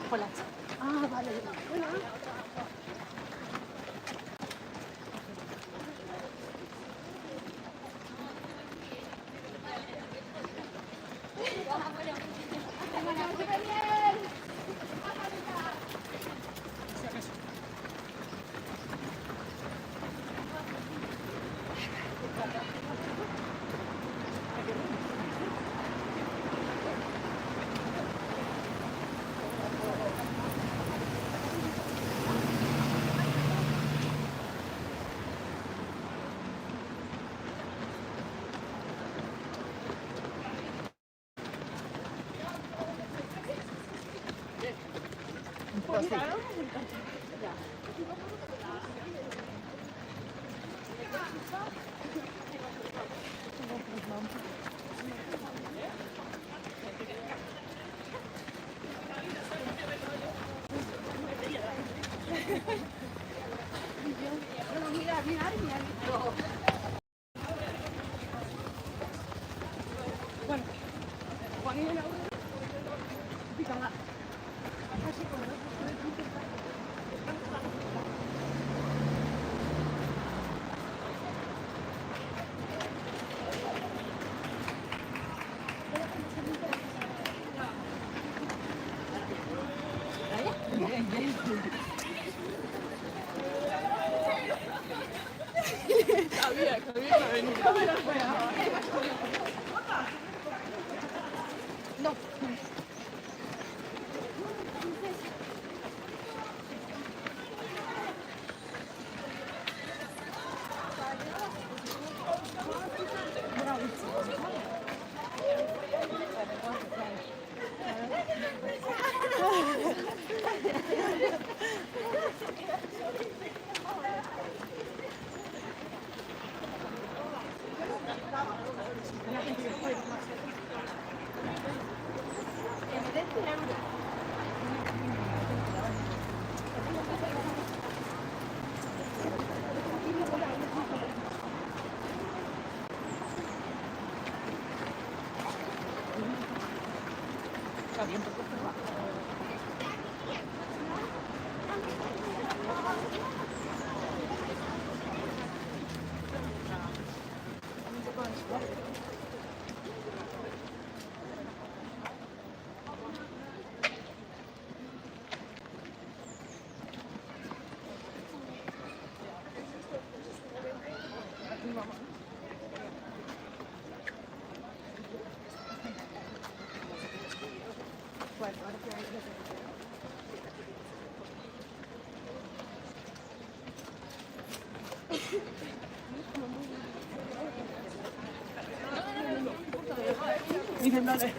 Hola. Ah, vale. Hola. Bueno, Juan y Laura pican la... Sabía que había venido. No. Dicen, dale.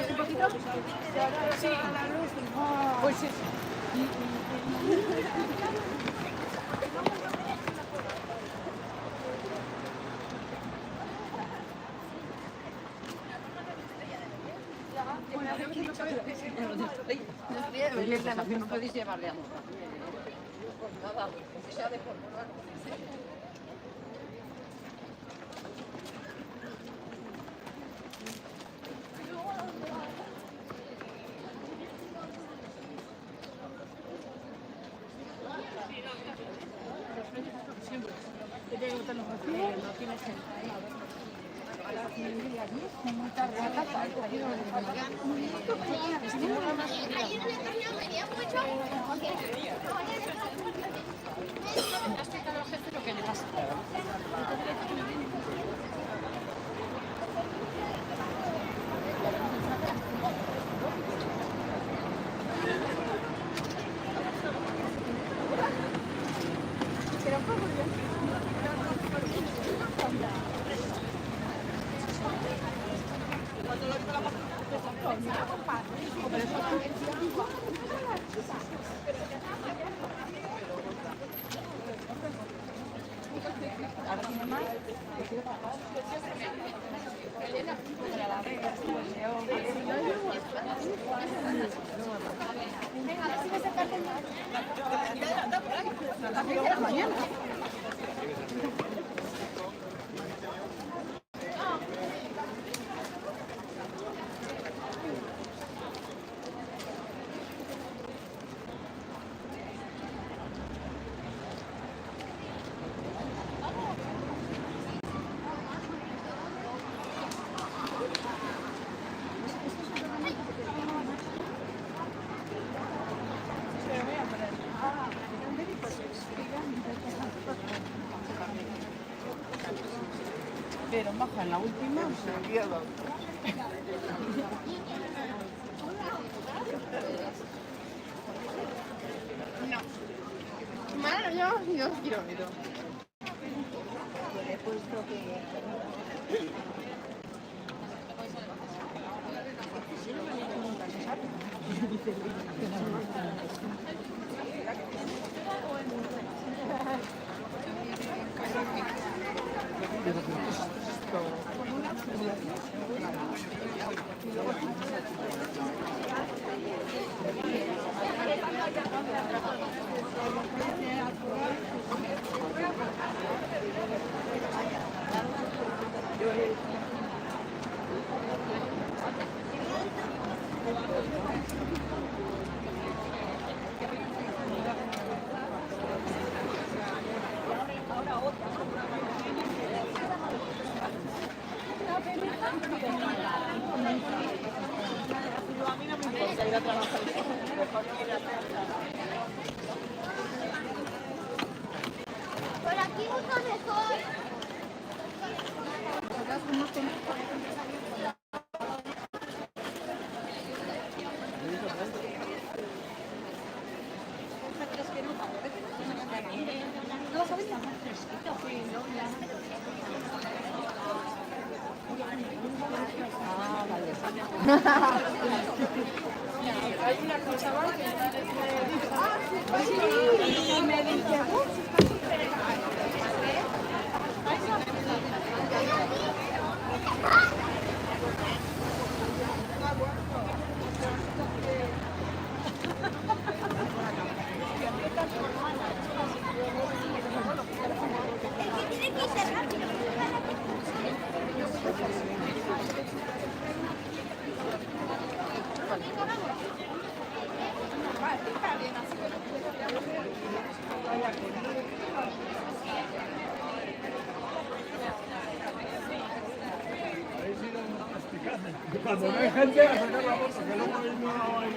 ¿Un poquito? Sí. Pues sí. Bueno, No podéis llevarle a montar. Nada, que sea de portugal. Pero baja en la última. No. Malo, yo no quiero ir. Le he puesto que... Por aquí mucho mejor. Hay una cosa más que Y me dice, tiene que ser rápido. Cuando no hay gente, a sacar la bolsa, que luego ahí no hay...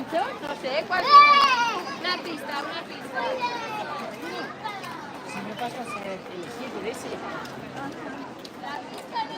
No sé, ¿cuál? Una pista, una pista. si me pasas el 7 de ese. La pista no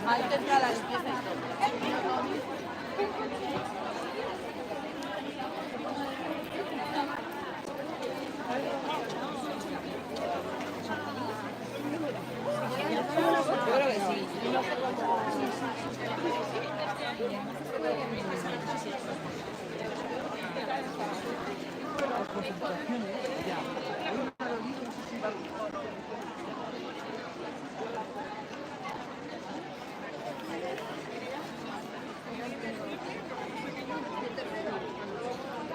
Ahí tendrá la limpieza y todo. Yo creo que sí.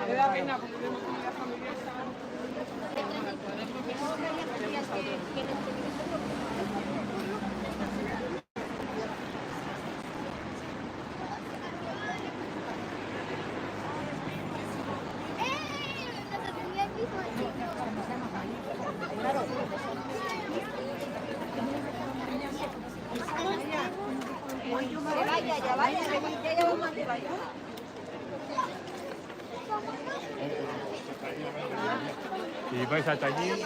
Me da pena porque tenemos comida familiar. Ya vaya, ya vamos a llevar. Si vais hasta allí,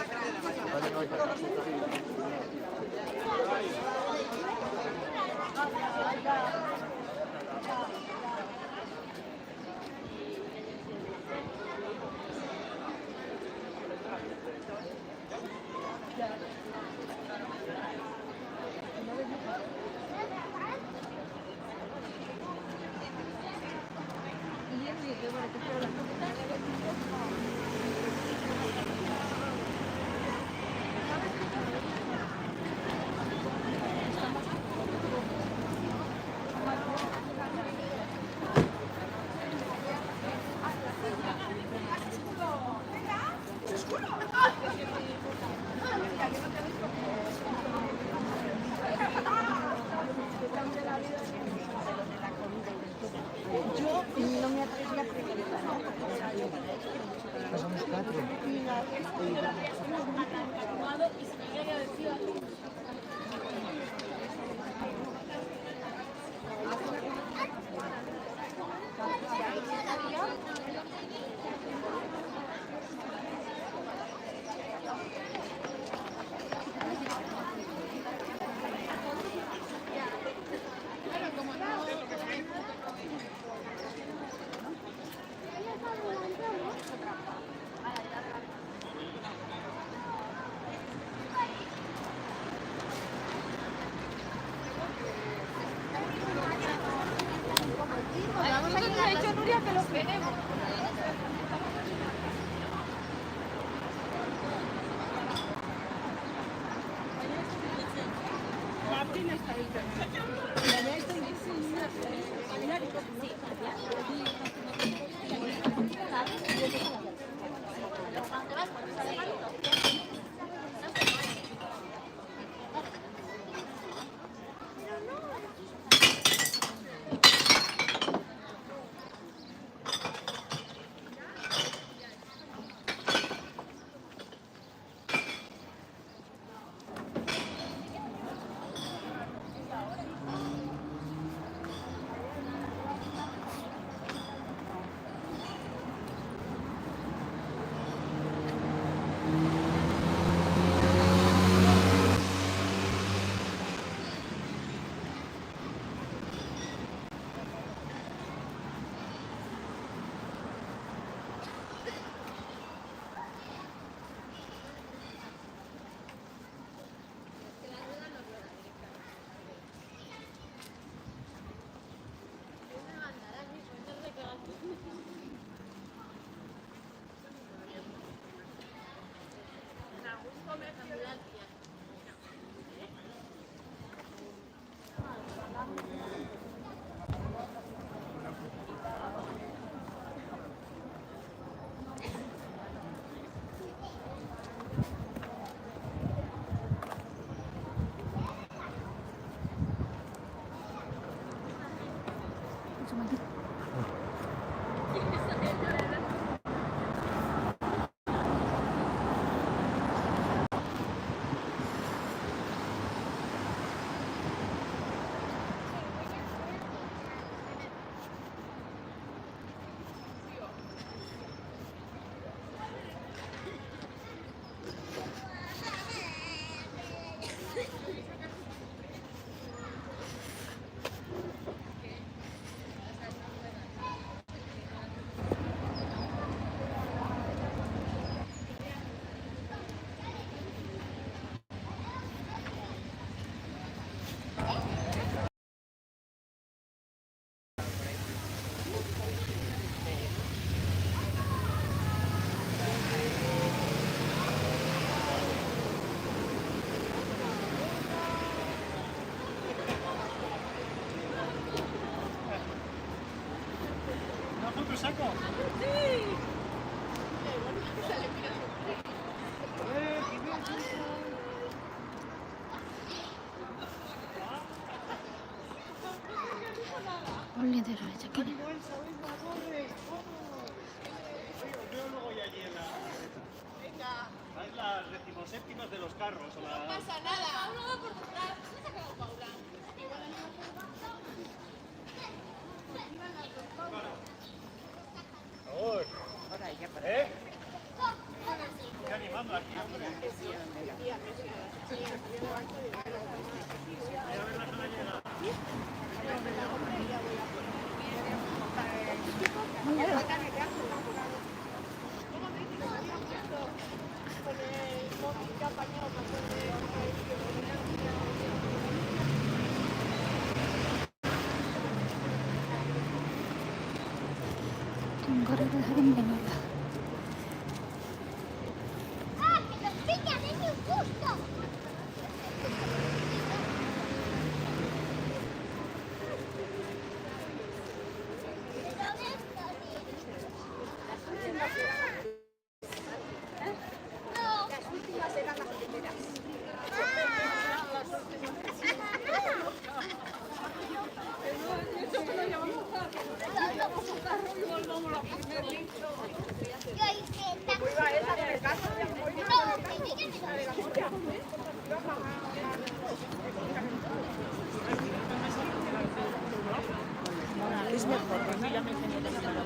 Que los tenemos. Martín está ahí. 원래 내려야지. 그래. Las decimoséptimas de los carros. O No pasa nada. No va por detrás. ¿Dónde se ha quedado Paula? ¿Eh? Estoy animando aquí, hombre. 동거리를 하긴 됩니다. Es mejor, porque ya me genera la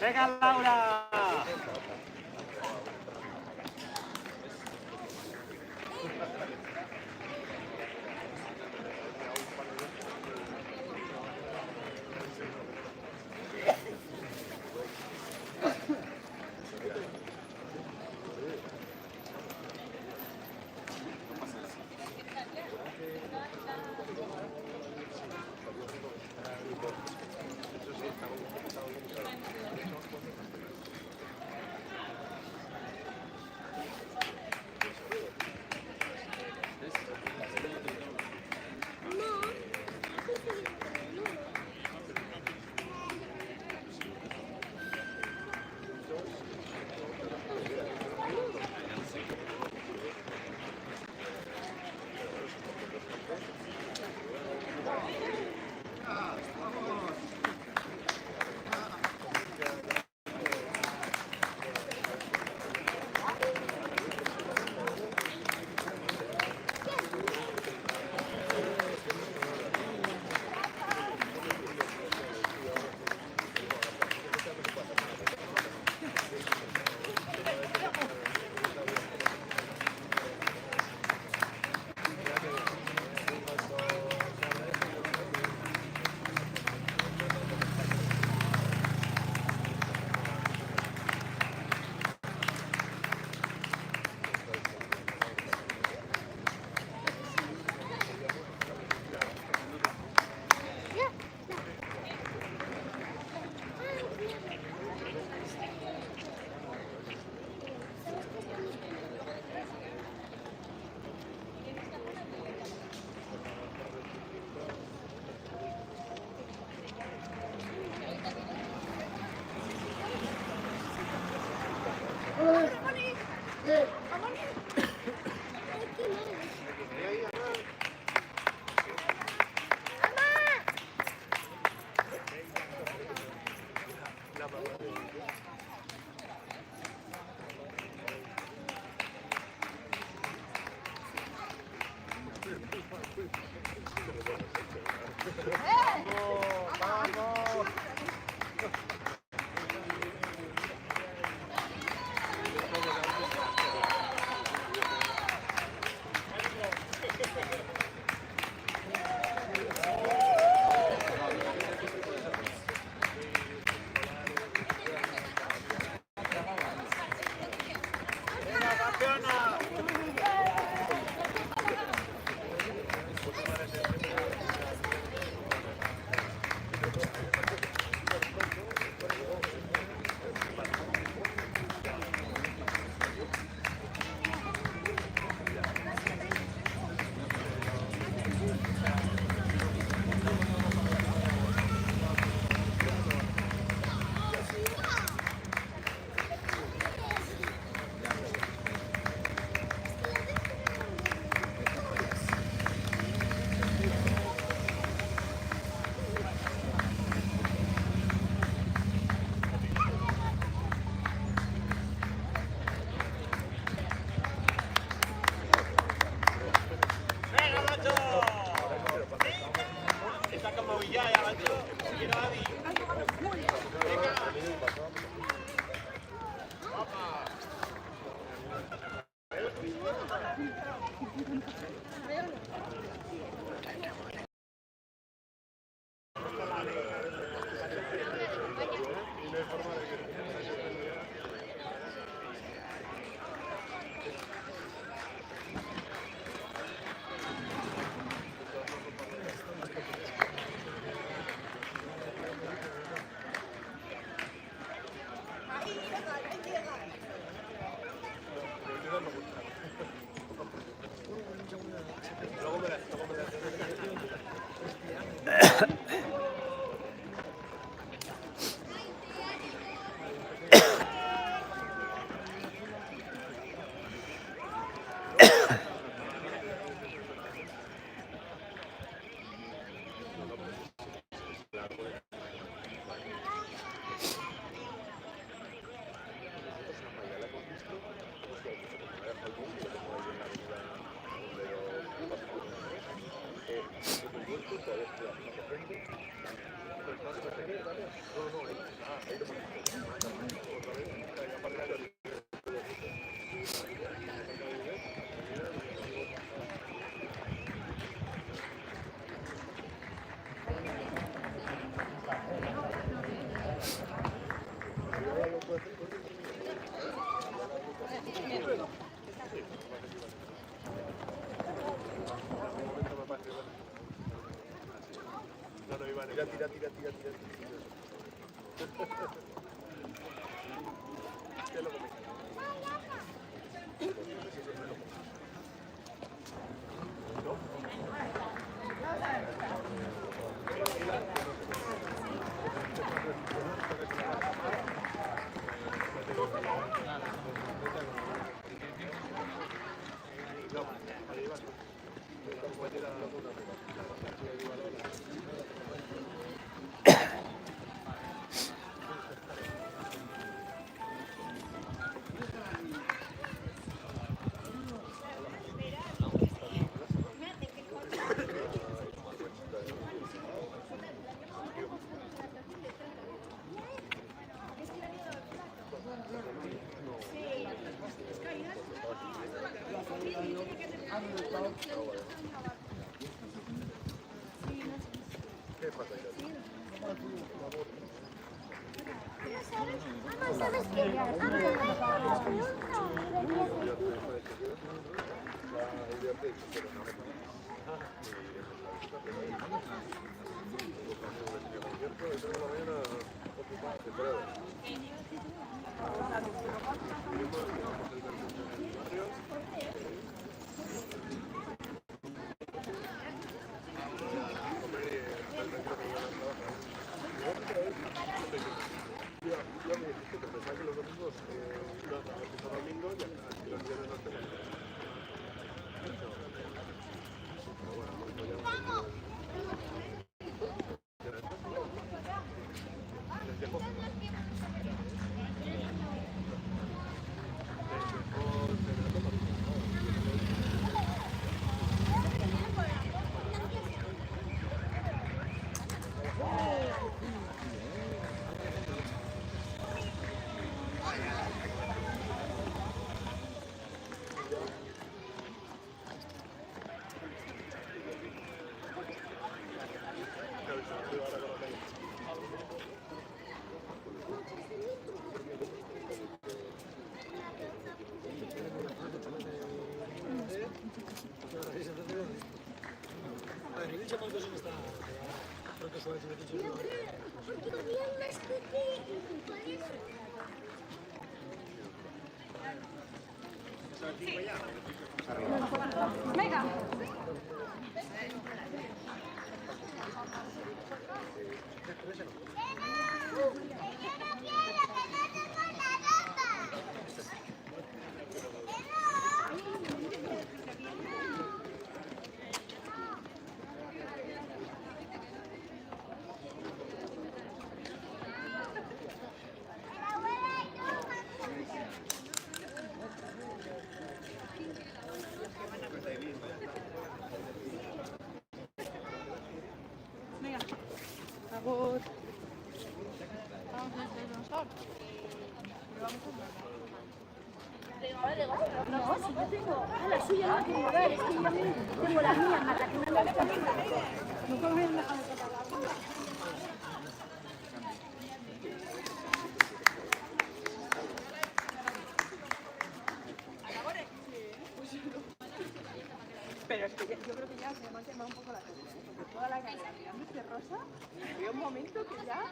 ¡Venga, Laura! ¿Sabes qué? Venga. Agur. No, si yo tengo a la suya no la quiero ver, es que yo tengo la mía, Marta, que no la tengo. Pero es que yo creo que ya se me ha quemado un poco la cabeza. Porque toda la carrera mirando este rosa, había un momento que ya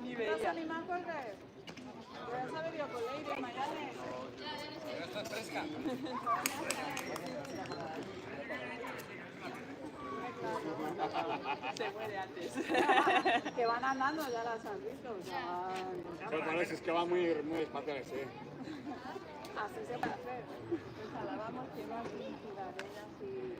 ni veía. Rosa ni me acordé. Ya se ha bebido con Leire, Mayane. Ya estás fresca. Se muere antes. Que van andando, ya las has visto. Pero parece que van muy espaciales, ¿eh? Así se puede hacer. Pues alabamos que no hay ciudadenas y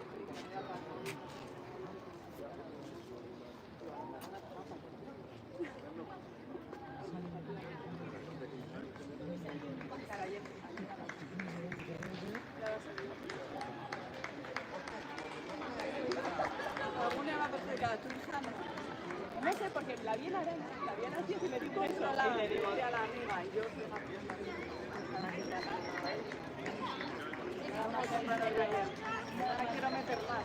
alguna va a hacer cada turja, ¿no? No sé, porque la vi en Arena, la vi en Asia y me dijo eso. Y le digo a la amiga, y yo soy una fiesta. Vamos a comprar el taller. Ahora quiero meter más,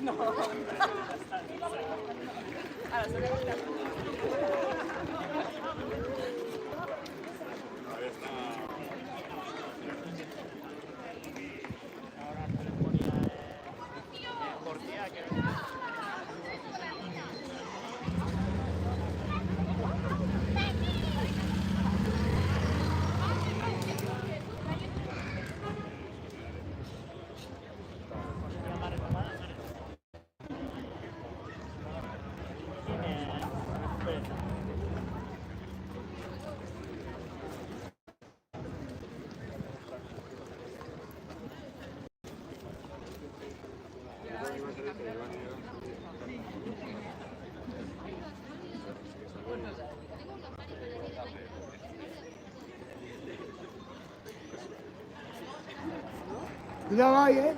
No. Ahora se ve Cuidado ahí, ¿eh?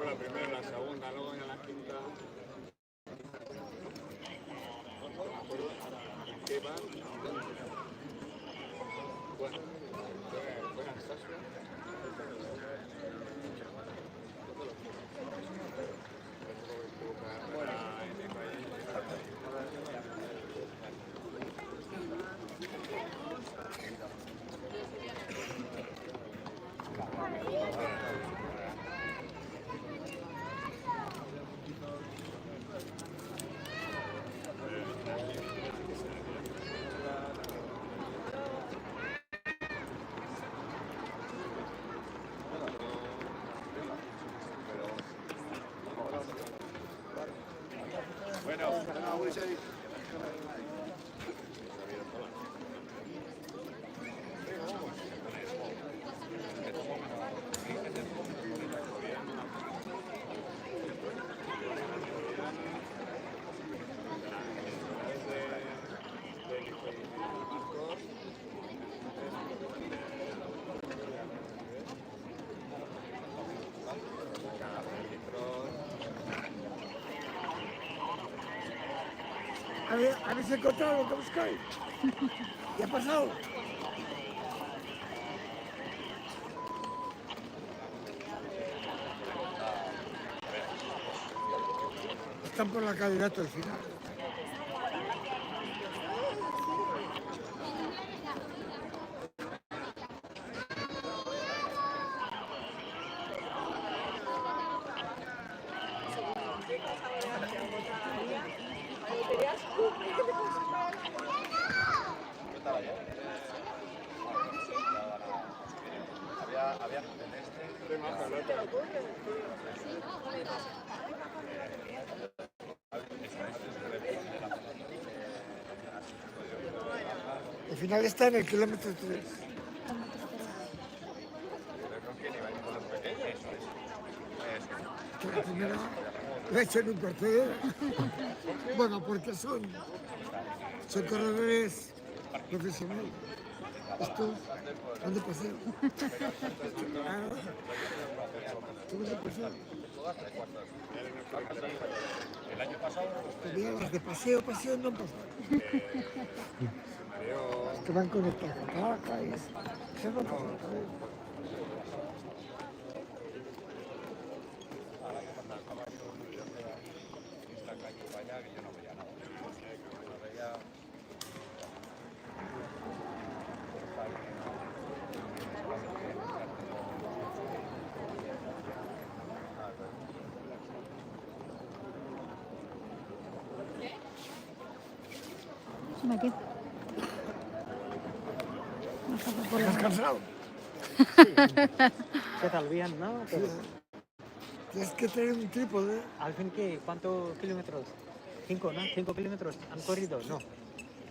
La primera, la segunda, luego en la quinta. ¿Qué va? Bueno, buenas Sasha. ¿Habéis encontrado lo que buscáis? ¿Qué ha pasado? Están por la calle Gato al final. Este más al otro. El final está en el kilómetro 3. La primera la he hecho en un cuarto de hora. Bueno, porque son corredores profesionales. Estos van de paseo. Claro. Tú vas de paseo. El año pasado. Todavía las de paseo no pasan. Los que van con el taca y eso no pasa. Aquí. ¿Estás cansado? ¿Qué tal? Bien, ¿no? Sí. Tienes que tener un trípode. Al fin, ¿qué? ¿Cuántos kilómetros? 5, ¿no? 5 kilómetros han corrido, ¿no?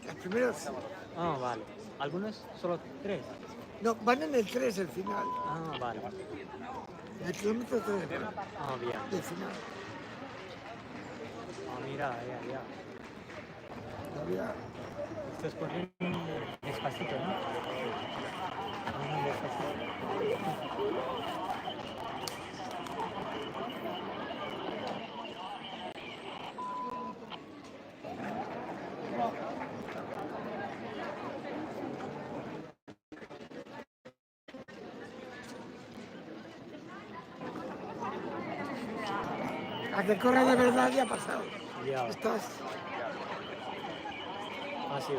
Las primeras. Ah, vale. ¿Algunos? Solo 3. No, van en el 3 el final. Ah, vale. El kilómetro 3 Ah, bien. del final. Ah, mira, ya. Todavía. Estás corriendo despacito, ¿no? Ah, despacito. A que corre de verdad ya ha pasado. Ya. Estás. Así.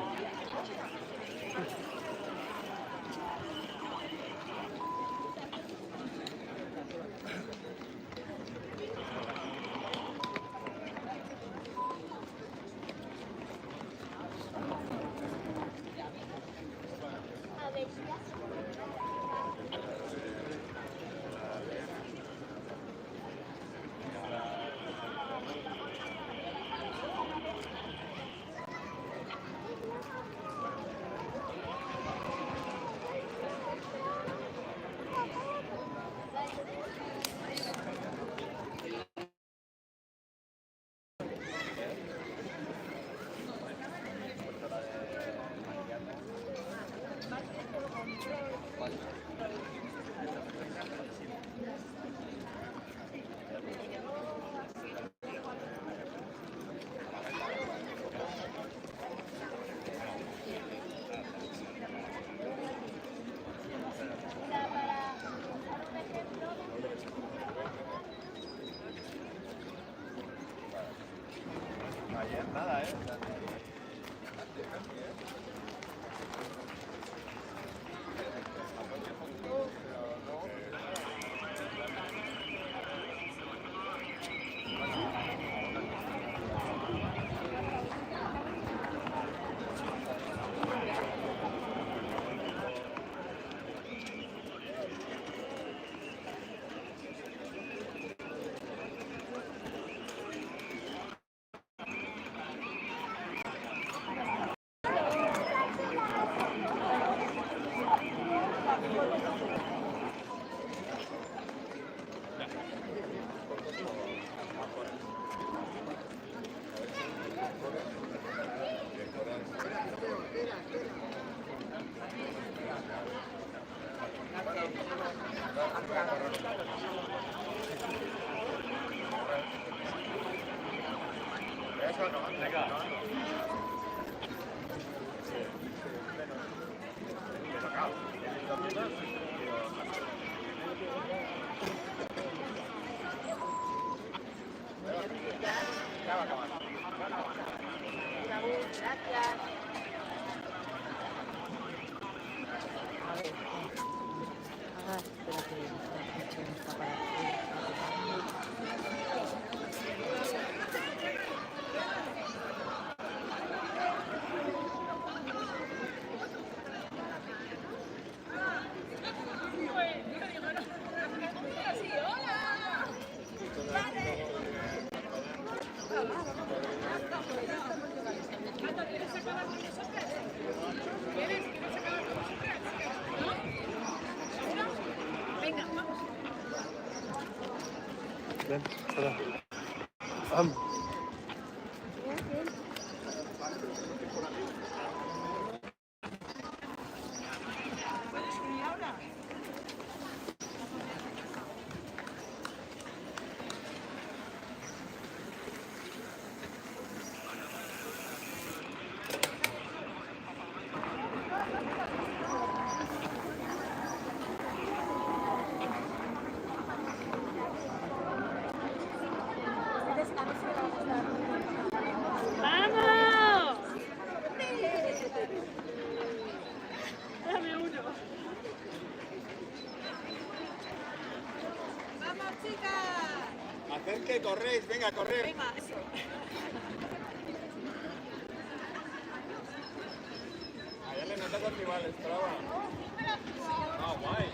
Nada, ¿eh? Ven, hola. Vamos. ¡Vamos! Dame uno. ¡Vamos, chicas! Hacer que corréis, venga, correr. Venga, eso. Allá le notas al rival, Strava. Ah, guay.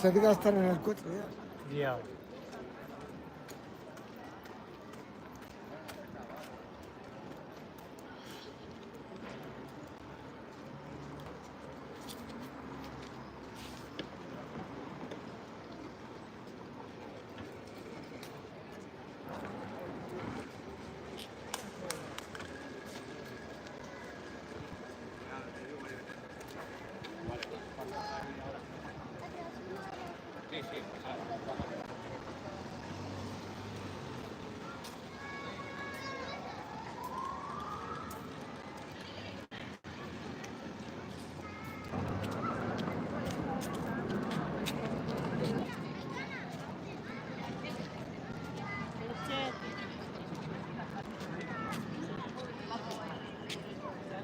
Se diga estar en el coche ya. Ya.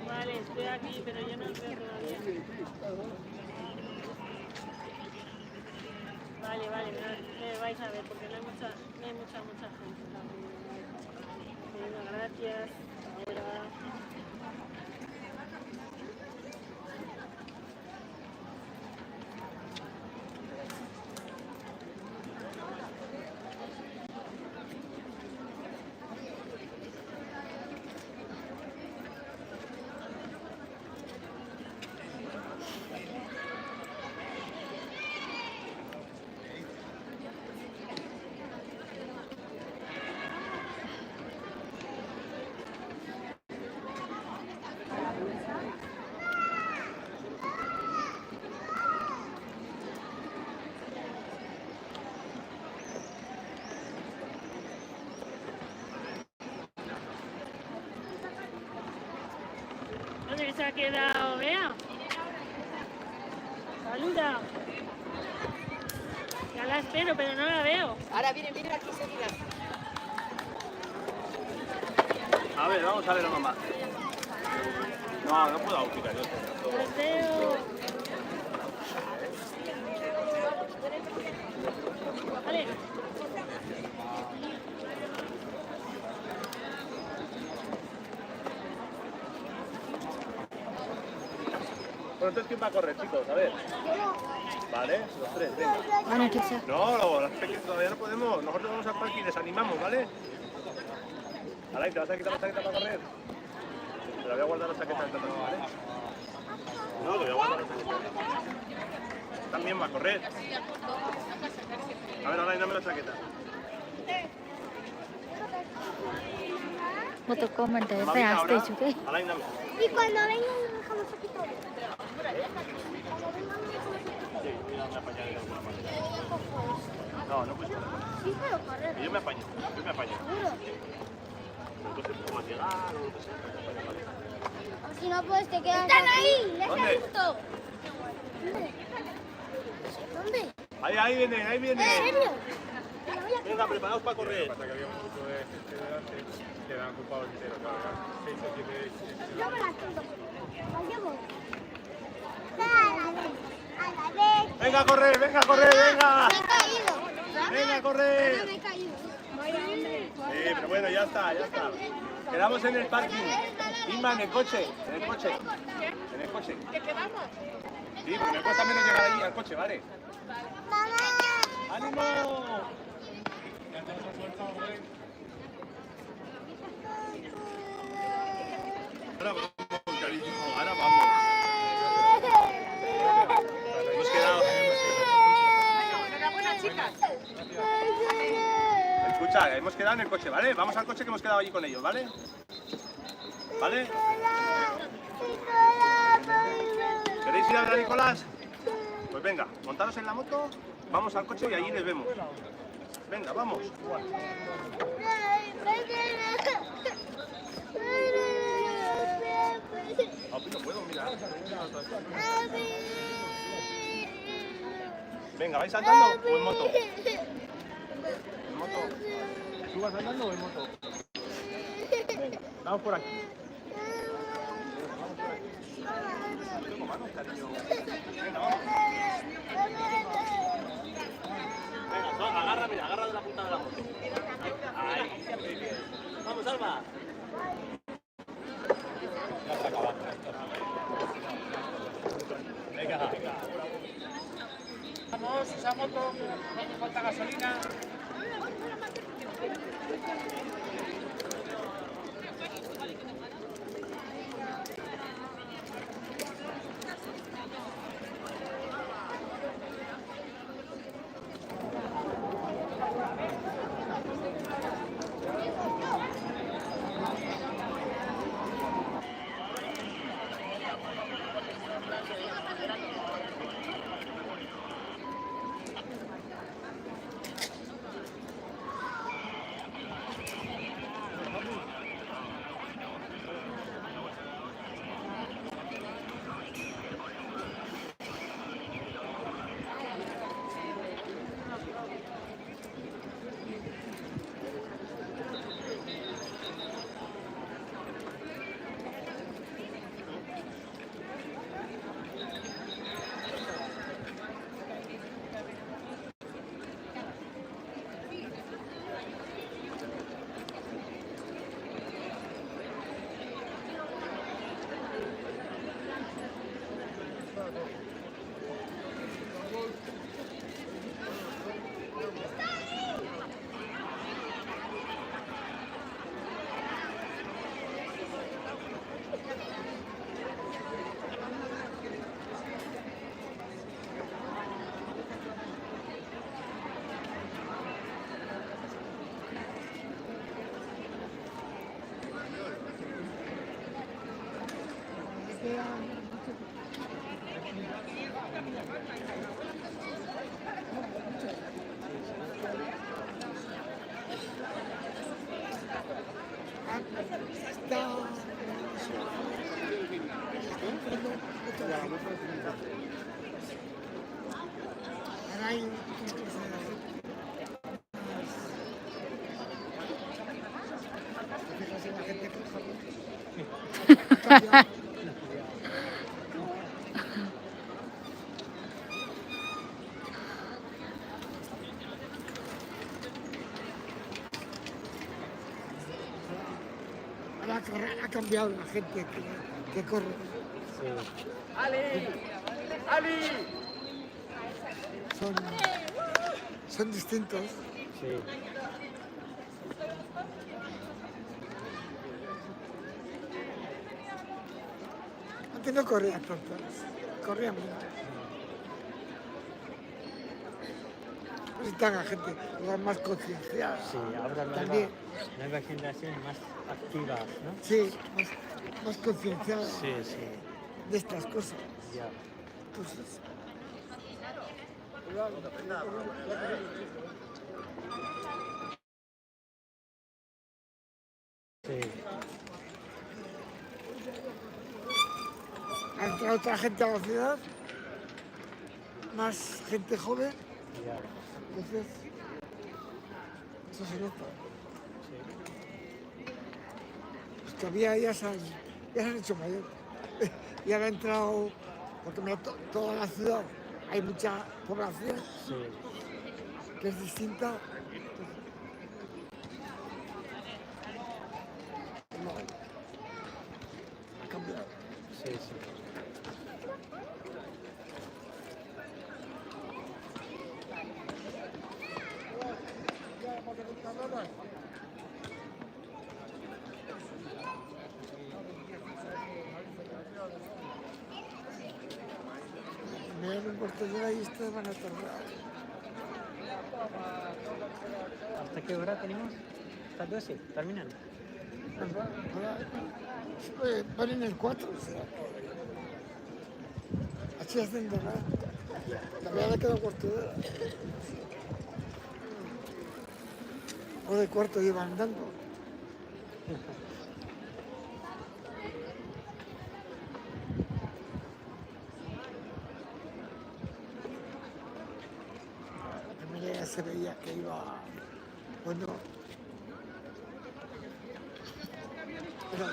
Vale, estoy aquí, pero yo no veo todavía. Vale, vale, me vais a ver porque no hay mucha gente. Venga, gracias. Ahora. ¿Dónde se ha quedado? Vea. Saluda. Ya la espero, pero no la veo. Ahora viene aquí seguida. A ver, vamos a ver a mamá. No, no puedo aplicar yo. Las veo. Vale. Bueno, entonces, ¿quién va a correr, chicos? A ver. Vale, los tres, venga. Bueno, ¿qué sea? No, las pequeñas todavía no podemos. Nosotros vamos al parque y les animamos, ¿vale? Alain, ¿te vas a quitar la chaqueta para correr? Te la voy a guardar la chaqueta dentro, ¿vale? No, te voy a guardar la chaqueta. También va a correr. A ver, Alain, dame la chaqueta. Foto comentario Mami, feas, ahora, te chuqué. Alain, dame. Y cuando venga lo dejamos aquí todo. Sí, mira, me apañaré de alguna manera. No, no puedes correr. Sí, puedo correr. Yo me apaño, yo me apaño. Seguro. Entonces, ¿cómo vas a llegar o lo que sea? O si no, pues te quedas. ¡Están ahí! ¡Les ¿Dónde? he visto! ¿Dónde? ¿Dónde? Ahí viene, ahí viene. ¿En serio? Mira, mira. Venga, preparaos para correr. Pasa que había un grupo de gente delante que eran ocupados enteros. Seis o siete. Yo me la tengo. La llevo. Venga a correr, venga a correr, venga. Me he caído. Venga a correr. Me he caído. Sí, pero bueno, ya está, ya está. Quedamos en el parking. Inma, en el coche, en el coche. En el coche. ¿Qué quedamos? Sí, porque me cuesta menos llegar allí al coche, ¿vale? Mamá. ¡Ánimo! Ahora vamos, cariño, ahora vamos. Hemos quedado. Enhorabuena, chicas. Escucha, hemos quedado en el coche, ¿vale? Vamos al coche que hemos quedado allí con ellos, ¿vale? ¿Vale? ¿Queréis ir a ver a Nicolás? Pues venga, montaros en la moto, vamos al coche y allí les vemos. Venga, vamos. Ah, pues no puedo, mira. Venga, ¿vais andando o en moto? ¿En moto? ¿Tú vas andando o en moto? Venga, vamos por aquí. No tengo manos, cariño. Venga, vamos. Venga, agarra, mira, agarra de la punta de la moto. Ahí, muy bien. Vamos, Alba. Ya está acabando. Venga, venga. Vamos, esa moto, no hace falta gasolina. Ha cambiado la gente que corre. Sí. ¡Ali! ¡Ali! Son distintos. Sí. Antes no corrían tanto, corrían mucho. Pues están la gente más concienciada. Sí, ahora También. nueva generación más activas, ¿no? Sí, más concienciada Sí, sí. de estas cosas. Ya. Entonces, Sí. ha entrado otra gente a la ciudad, más gente joven, Ya. entonces Eso se nota. Pues todavía ya se han hecho mayor. Y ahora ha entrado, porque mira, toda la ciudad hay mucha población que es distinta. No, ha cambiado. Sí, sí. Mira, en Portugal ahí ustedes van a tardar. ¿Hasta qué hora tenemos? Hasta 12, terminan. Van en el 4, o sea. Así hacen de nada. Todavía le queda cuarto de hora. O de cuarto llevan andando. La primera ya se veía que iba, bueno, era,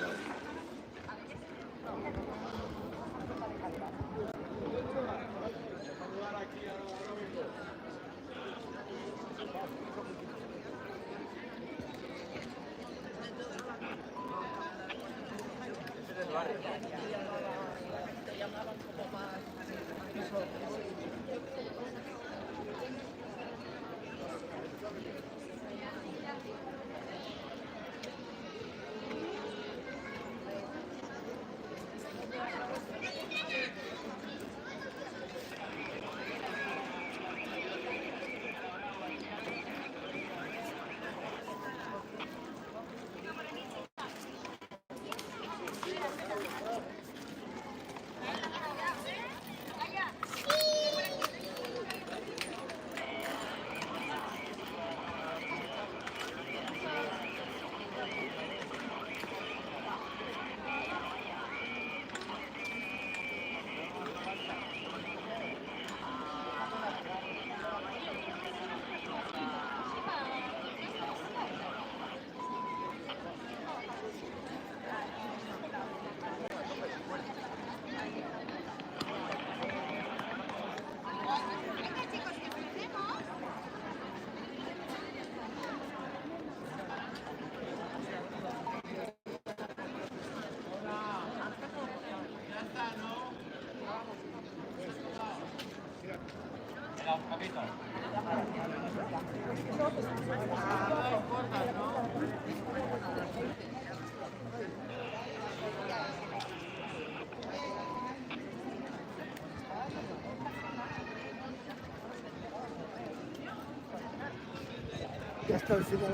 ya está el final.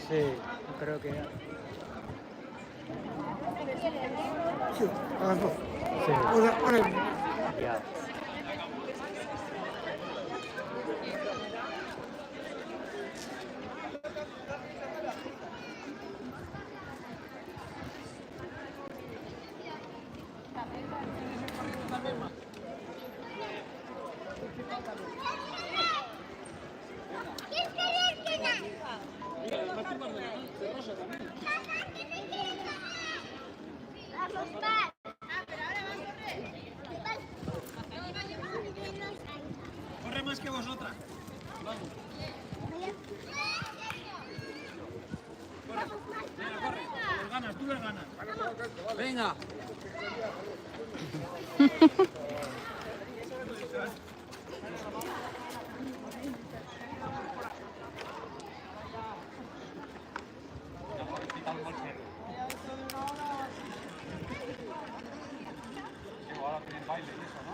Sí, creo que ya. Sí, a las 2. Sí. Ahora, Ya. Corre más que vosotras. Vamos. Corre. Los ganas, tú les ganas. Venga. Ahora tienen baile y eso, ¿no?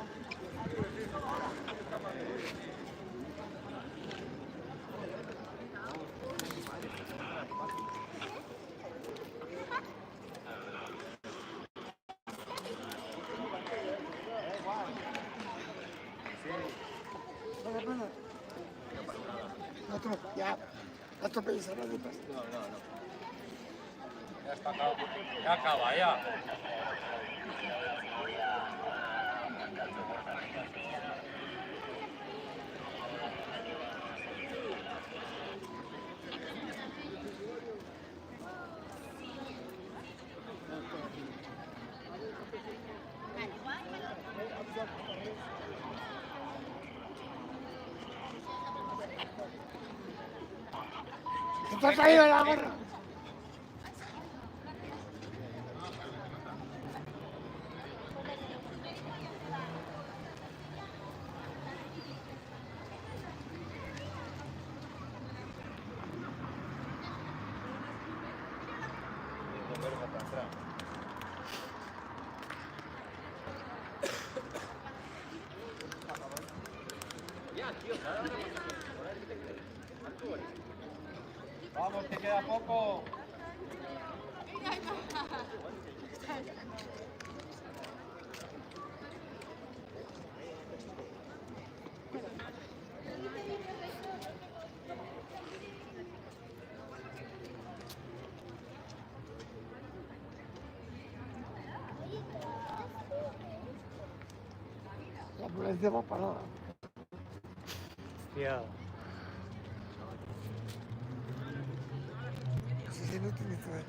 No atropelles a nadie. No. Ya está acabado. Ya acaba, ya. ¡Está caído la gorra! Vamos, que queda poco. La ambulancia va parada. Hostia. Si se no tiene que ver.